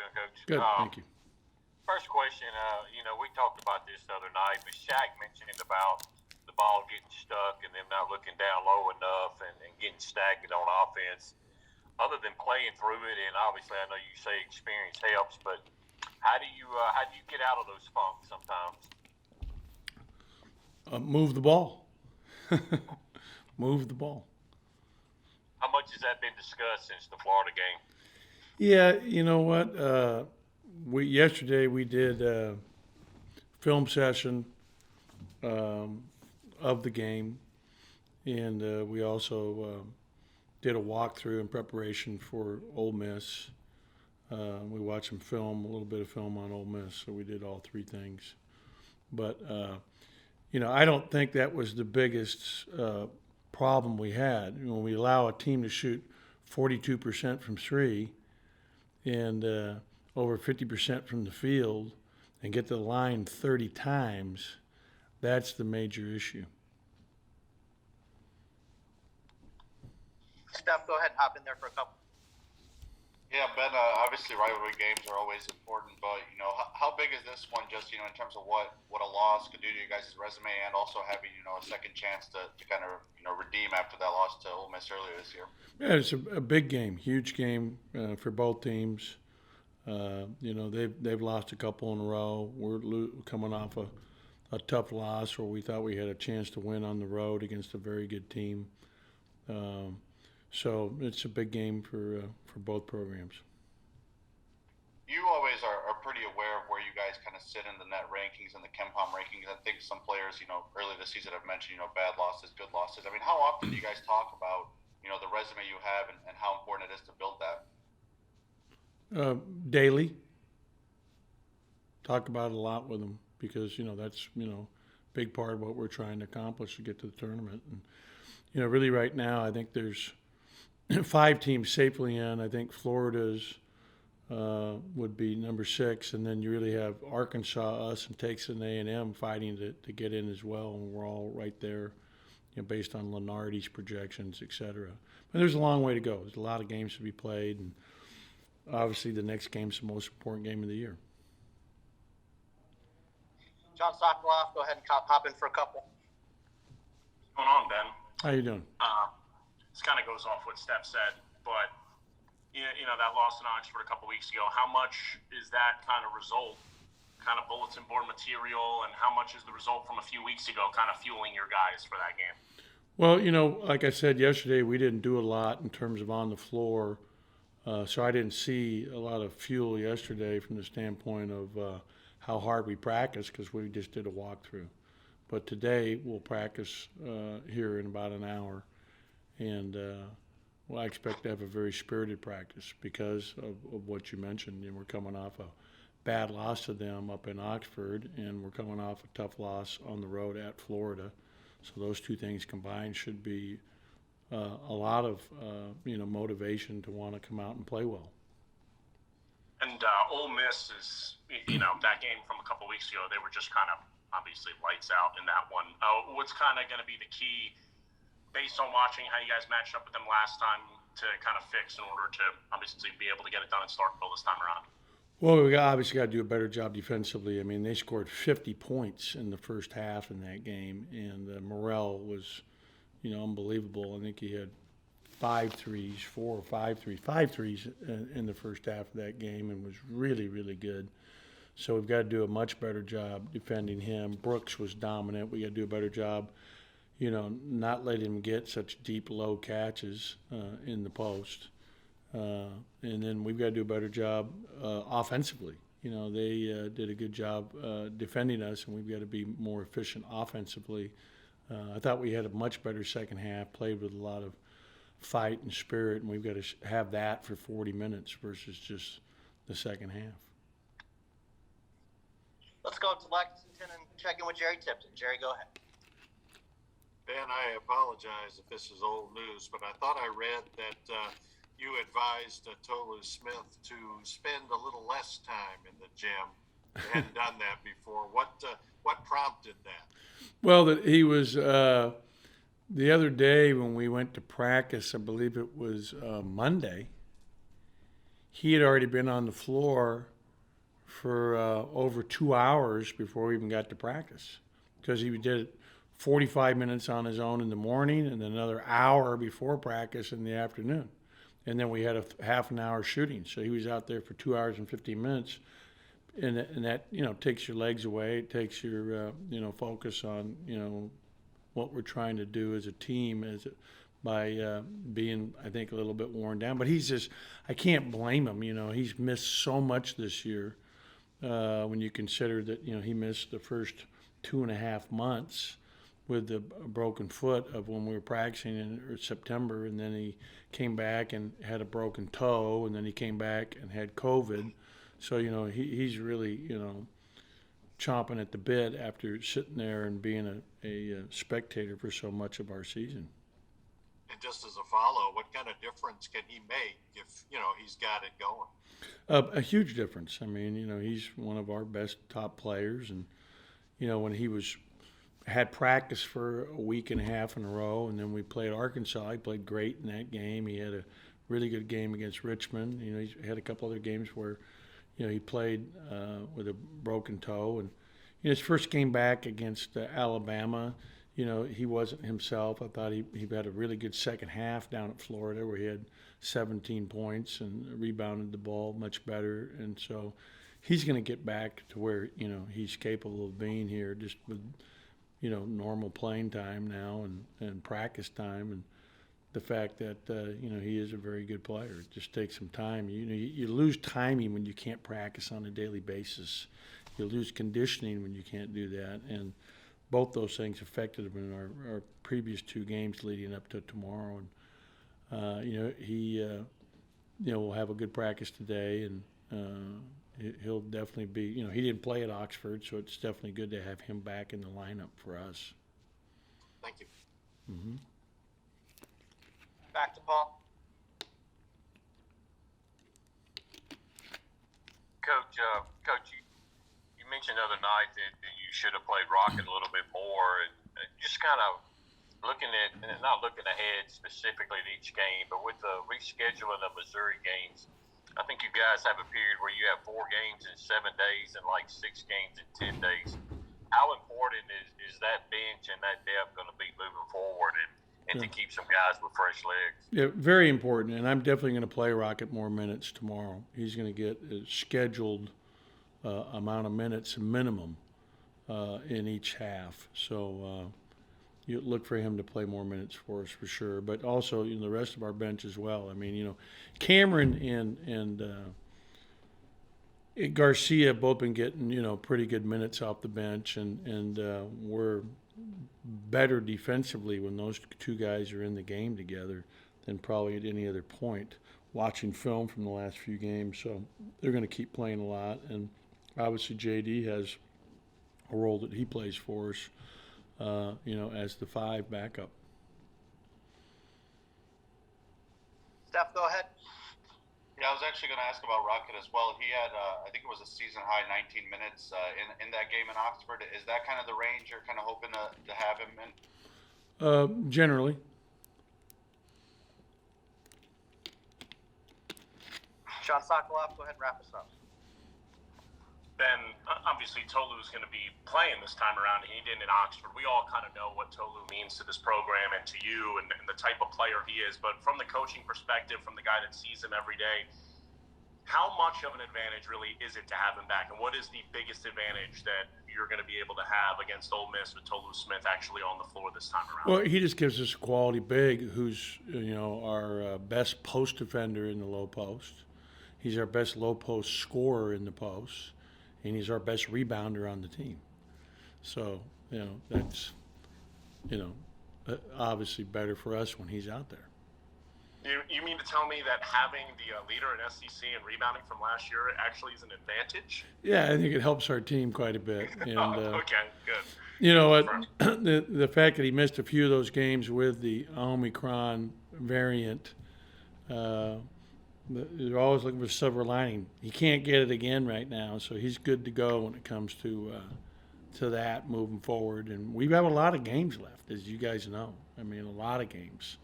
doing, Coach? Good, thank you. First question, we talked about this the other night, but Shaq mentioned about the ball getting stuck and them not looking down low enough and getting stagnant on offense. Other than playing through it, and obviously I know you say experience helps, but how do you get out of those funks sometimes? Move the ball. Move the ball. How much has that been discussed since the Florida game? Yeah, you know what? Yesterday we did a film session of the game, and we also did a walkthrough in preparation for Ole Miss. We watched some film, a little bit of film on Ole Miss, so we did all three things. But I don't think that was the biggest problem we had. When we allow a team to shoot 42% from three and over 50% from the field and get to the line 30 times, that's the major issue. Steph, go ahead and hop in there for a couple. Yeah, Ben, obviously rivalry games are always important, but, how big is this one just, in terms of what a loss could do to you guys' resume and also having, a second chance to kind of, redeem after that loss to Ole Miss earlier this year? Yeah, it's a big game, huge game for both teams. They've lost a couple in a row. We're coming off a tough loss where we thought we had a chance to win on the road against a very good team. So it's a big game for both programs. You always are pretty aware of where you guys kind of sit in the net rankings and the KenPom rankings. I think some players, early this season have mentioned, bad losses, good losses. I mean, how often do you guys talk about, the resume you have and how important it is to build that? Daily. Talk about it a lot with them because, that's, big part of what we're trying to accomplish to get to the tournament. And, really right now, I think there's 5 teams safely in. I think Florida's would be number 6, and then you really have Arkansas, us, and Texas and A&M fighting to get in as well, and we're all right there, based on Lenardi's projections, et cetera. But there's a long way to go. There's a lot of games to be played, and obviously the next game's the most important game of the year. John Sokoloff, go ahead and hop in for a couple. What's going on, Ben? How you doing? This kind of goes off what Steph said, but that loss in Oxford a couple weeks ago, how much is that kind of result, kind of bulletin board material, and how much is the result from a few weeks ago kind of fueling your guys for that game? Well, like I said yesterday, we didn't do a lot in terms of on the floor, so I didn't see a lot of fuel yesterday from the standpoint of how hard we practiced because we just did a walkthrough. But today we'll practice here in about an hour, and I expect to have a very spirited practice because of what you mentioned. And we're coming off a bad loss to them up in Oxford, and we're coming off a tough loss on the road at Florida. So those two things combined should be a lot of motivation to want to come out and play well. And Ole Miss is, that game from a couple weeks ago, they were just kind of obviously lights out in that one. What's kind of going to be the key, based on watching how you guys matched up with them last time, to kind of fix in order to obviously be able to get it done in Starkville this time around? Well, we obviously got to do a better job defensively. I mean, they scored 50 points in the first half in that game, and Morrell was, unbelievable. I think he had 5 threes in the first half of that game, and was really, really good. So we've got to do a much better job defending him. Brooks was dominant. We got to do a better job, not letting him get such deep, low catches in the post. And then we've got to do a better job offensively. They did a good job defending us, and we've got to be more efficient offensively. I thought we had a much better second half, played with a lot of fight and spirit, and we've got to have that for 40 minutes versus just the second half. Let's go to Lexington and check in with Jerry Tipton. Jerry, go ahead. Ben, I apologize if this is old news, but I thought I read that you advised Tolu Smith to spend a little less time in the gym. He hadn't done that before. What prompted that? Well, that he was the other day when we went to practice, I believe it was Monday, he had already been on the floor for over 2 hours before we even got to practice, because he did 45 minutes on his own in the morning and another hour before practice in the afternoon. And then we had a half an hour shooting. So he was out there for 2 hours and 15 minutes. And that, takes your legs away. It takes your, focus on, what we're trying to do as a team by being, I think, a little bit worn down. But I can't blame him. He's missed so much this year when you consider that, he missed the first 2.5 months with a broken foot of when we were practicing in September, and then he came back and had a broken toe, and then he came back and had COVID. So, he's really, chomping at the bit after sitting there and being a spectator for so much of our season. And just as a follow, what kind of difference can he make if, he's got it going? A huge difference. I mean, he's one of our best top players, and, when he had practice for a week and a half in a row, and then we played Arkansas. He played great in that game. He had a really good game against Richmond. He's had a couple other games where, he played with a broken toe. And his first game back against Alabama, he wasn't himself. I thought he had a really good second half down at Florida where he had 17 points and rebounded the ball much better. And so he's going to get back to where, he's capable of being here, just with normal playing time now and practice time, and the fact that, he is a very good player. It just takes some time. You lose timing when you can't practice on a daily basis. You lose conditioning when you can't do that. And both those things affected him in our previous 2 games leading up to tomorrow. And, he, will have a good practice today, and he'll definitely be, he didn't play at Oxford, so it's definitely good to have him back in the lineup for us. Thank you. Mm-hmm. Back to Paul. Coach, you mentioned the other night that you should have played Rocket a little bit more, and just kind of not looking ahead specifically at each game, but with the rescheduling of Missouri games, I think you guys have a period where you have 4 games in 7 days and like 6 games in 10 days. How important is that bench and that depth going to be moving forward and to keep some guys with fresh legs? Yeah, very important. And I'm definitely going to play Rocket more minutes tomorrow. He's going to get a scheduled amount of minutes minimum in each half. So you look for him to play more minutes for us for sure. But also, the rest of our bench as well. I mean, Cameron and Garcia have both been getting, pretty good minutes off the bench, and we're better defensively when those 2 guys are in the game together than probably at any other point watching film from the last few games. So they're going to keep playing a lot, and obviously JD has a role that he plays for us, as the 5 backup. Steph, go ahead. Yeah, I was actually going to ask about Rocket as well. He had, I think it was a season high 19 minutes in that game in Oxford. Is that kind of the range you're kind of hoping to have him in? Generally. Sean Sokolov, go ahead and wrap us up. Ben, obviously Tolu's going to be playing this time around, and he did in Oxford. We all kind of know what Tolu means to this program and to you and the type of player he is. But from the coaching perspective, from the guy that sees him every day, how much of an advantage really is it to have him back? And what is the biggest advantage that you're going to be able to have against Ole Miss with Tolu Smith actually on the floor this time around? Well, he just gives us a quality big who's, our best post defender in the low post. He's our best low post scorer in the post. And he's our best rebounder on the team. So, that's, obviously better for us when he's out there. You mean to tell me that having the leader in SEC and rebounding from last year actually is an advantage? Yeah, I think it helps our team quite a bit. And, okay, good. The fact that he missed a few of those games with the Omicron variant, they're always looking for silver lining. He can't get it again right now, so he's good to go when it comes to that moving forward. And we have a lot of games left, as you guys know. I mean, a lot of games.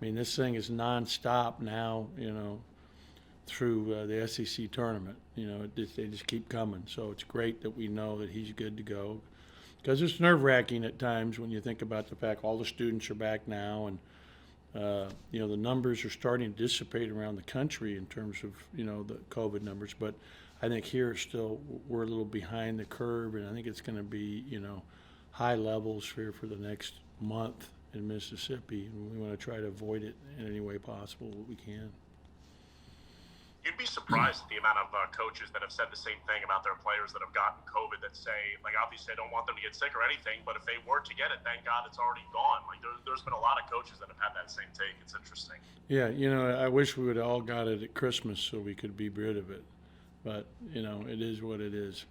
I mean, this thing is nonstop now, through the SEC tournament. They just keep coming. So it's great that we know that he's good to go. Because it's nerve-wracking at times when you think about the fact all the students are back now, and the numbers are starting to dissipate around the country in terms of the COVID numbers. But I think here still we're a little behind the curve, and I think it's going to be high levels here for the next month in Mississippi, and we want to try to avoid it in any way possible that we can. You'd be surprised at the amount of coaches that have said the same thing about their players that have gotten COVID, that say, like, obviously I don't want them to get sick or anything, but if they were to get it, thank God it's already gone. Like, there's been a lot of coaches that have had that same take. It's interesting. Yeah, I wish we would have all got it at Christmas so we could be rid of it. But, it is what it is.